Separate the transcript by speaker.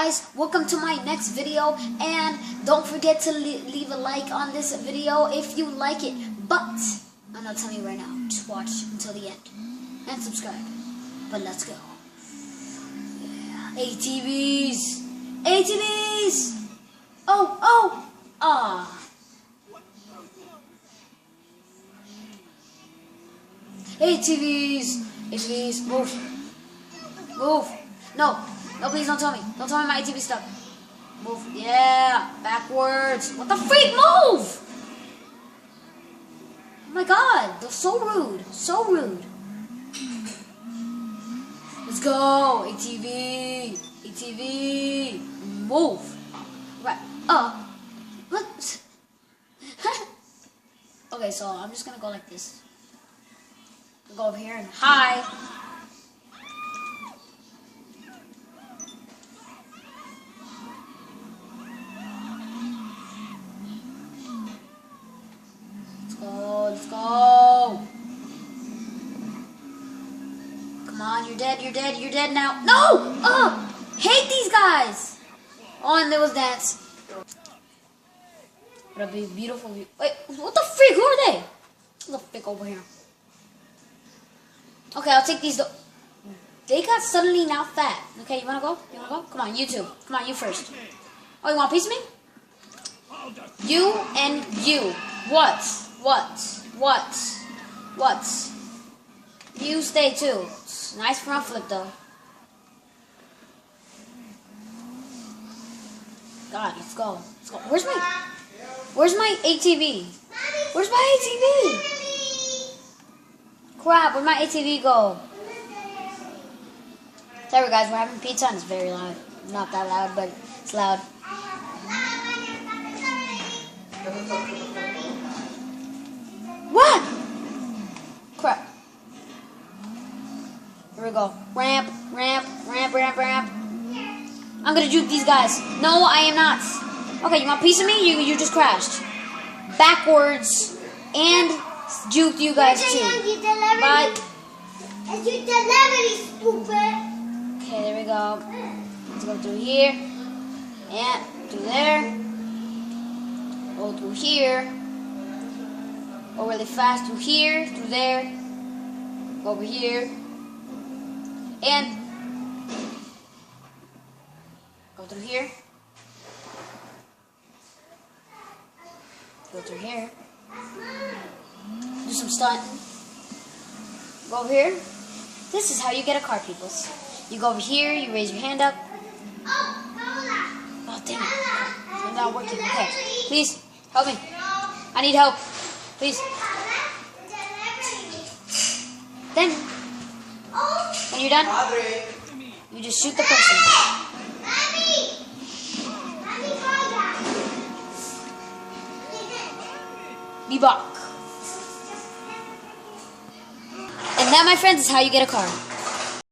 Speaker 1: guys, welcome to my next video, and don't forget to leave a like on this video if you like it. But I'm not telling you right now, just watch until the end and subscribe. But let's go. Yeah. ATVs, ATVs. ATVs, ATVs, move. No, please don't tell me. Don't tell me my ATV stuck. Move. Yeah, backwards. What the freak? Move! Oh my god, they're so rude. So rude. Let's go. ATV. ATV. Move. Right. What? Okay, so I'm just gonna go like this. Go over here and hi. Let's go. Come on, you're dead now. No! Hate these guys. Oh, and there was dance. What a beautiful view. Wait, what the freak? Who are they? Look, freak over here. Okay, I'll take these. They got suddenly now fat. Okay, you wanna go? Come on, you two. Come on, you first. Oh, you want a piece of me? You and you. What? You stay too. Nice front flip though. God, let's go. Where's my ATV? Where's my ATV? Crap, where'd my ATV go? Sorry guys, we're having pizza and it's very loud. Not that loud, but it's loud. What? Crap. Here we go. Ramp. I'm gonna juke these guys. No, I am not. Okay, you want a piece of me? You just crashed. Backwards. And juked you guys too. Bye.
Speaker 2: You delivery, stupid.
Speaker 1: Okay, there we go. Let's go through here. And through there. Go through here. Go really fast through here, through there. Go over here. And go through here. Go through here. Do some stunt. Go over here. This is how you get a car, peoples. You go over here, you raise your hand up. Oh, damn it. It's not working. Okay. Please, help me. I need help. Please. Then, when you're done, you just shoot the person. Bebop. And that, my friends, is how you get a car.